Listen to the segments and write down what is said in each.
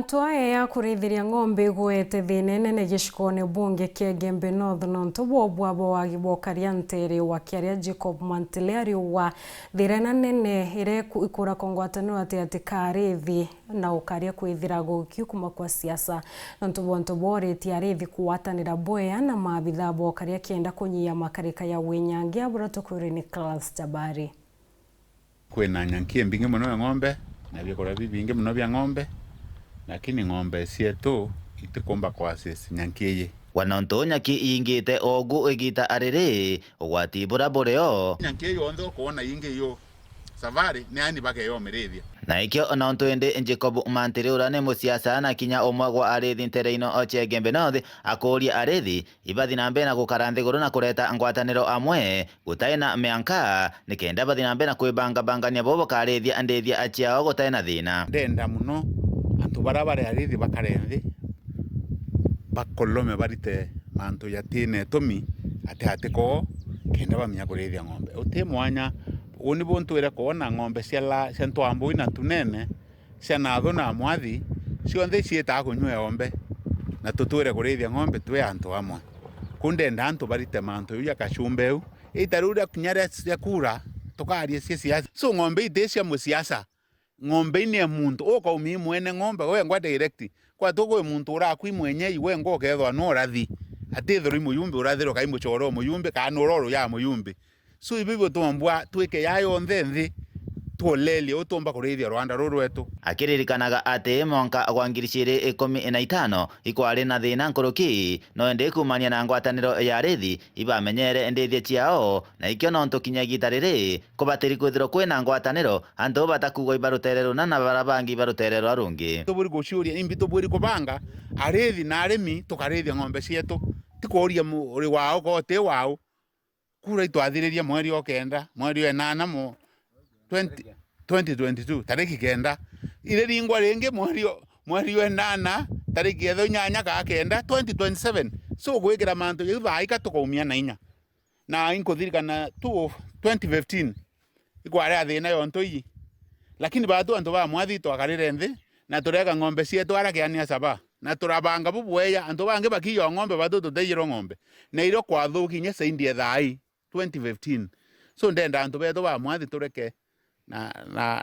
Ntwae ya kurithiria ng'ombe igwete thina nene gicikone bunge kia Gembe North nontu bwabo wagibokaria ntere wa kiaria Jacob Mwantele wa thirena nene ire ikura kongwataniro ati karithi na ukaria kwithira gukio kuma kwa siasa nontu bonto boreti arithi kuwatanira boya na maabitha bokaria kienda kunyia makarika ya winyangi aburatokwire ni Class Jabari kwina nyankie mbingi muno ya ng'ombe na bikora bingi muno bya ng'ombe lakini ng'ombe sietu itikumba kwa sisi nyankiye wanonto nyaki ingite ogu igita arere ogwatibura boreo nyankiye ondo kuona ingi yo savari ni ani bake yo merethia na ikyo ononto ende Jacob Mwantele urane musiasa na kinya omwe gwa arethi ntereino oche Gembe North akoria arethi ibathi na mbena gukaranthe guru na kureta ngwataniro amwe gutaina meanka nikenda bathi na mbena kwibanga bangania bobo karethia andethia achiao gutaina thina ndenda muno antu barabare arethi bakarenthi bakolome barite mantu yatine tomi ate ko kenda bamya kurethia ng'ombe uti mwanya uni buntu ira kuona ng'ombe ciala centwambu ina tunene ciana thona mwathi cionthe cieta kunywa ng'ombe na tutwire kurethia ng'ombe twe antu amwe kundenda antu barite mantu ya kachumbeu itarura kunyara cia kura tukarie siasa so ng'ombe itecia musiasa ng'ombe ni muntu uko umi mwene ng'ombe we ngwa direct kwa tuko muntu ura kwi mwenye iwe ngo kethwa no rathi atithuri muyumbe urathiro kai muchoro muyumbe kana uroro ya muyumbe so ibibo tombwa twike yayo nthi toleli utomba kurithia Rwanda rurwetu akiririkanaga ate monka gwa 2015 ikwari na thina nkoroki no ende kumania na ngwataniro ya arethi ibamenyere ndethia ciao na ikyo nonto kinyagita riri kubatiri kwithiro kwina ngwataniro antu batakugwa ibaruterero na barabangi ibaruterero arungi tuburi guciuria imbi tuburi kubanga arethi na aremi tukarethia ng'ombe cietu tikoria uri wao gote wao kura itwathiriria mweri wa kenda mweri wa 8 mo 2022 tariki kenda ile ringwa ringi mweri wa 8 tariki ya 8 ka kenda 2027 so gwikira mantu yutha aika tukaumia na inya na inkuthirikana 2015 ikwari athina yonto iyi lakini batu antu ba mwathi twakarire nthi na tureka ng'ombe cietu arakiania saba na turabanga bubweya antu bange bakiyo ng'ombe batu tuteyiro ng'ombe na iro kwathuki nya saindie thai 2015 so ndenda antu betu ba mwathi tureke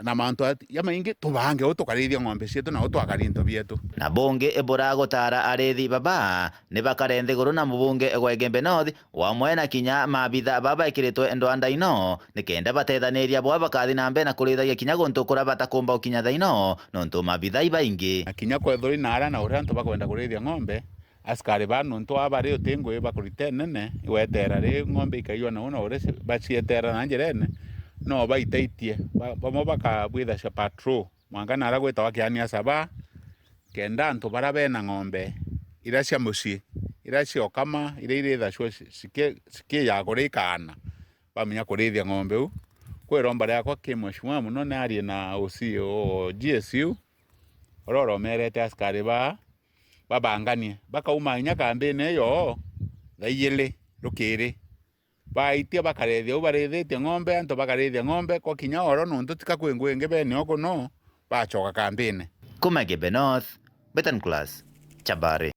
na mantu ya maingi tubange utukarithia ng'ombe cietu na utwakarinto bietu na bunge ebora gotara arethi baba ne bakarenthi guru na mubunge gwa Gembe North wa mwena kinya mabitha baba ikiritwe endwanda ino nikenda batethaniria bwa bakathi na mbe na kurithagia kinya guntukura batakumba ukinya thaino nontu mabitha ibaingi kinya kwethuri nara na uria antu bakwenda kurithia ng'ombe askari banu ntu abari utingwe bakurite nene iwetera ri ng'ombe ikaiwa na una uri bacietera na njirene no baitaitie bamo bakabwitha cia patrol mwangana ara gwita wakiania saba kenda antu bara bena ng'ombe ira cia mucii ira cia okama ira iritha cio sikie ya kurikana bamenya kurithia ng'ombe u kwiromba riakwa kimweshimwa muno ni arie na OCO GSU ororo merete askari babanganie bakauma inya kambini yo thaiyili rukiri baitia bakarethia ubarethitie ng'ombe antu bakarethia ng'ombe kwa kinya oro nuntu tikakwingwingi bene oko no bachoka kambini kuma Gembe North Betan Class Jabari.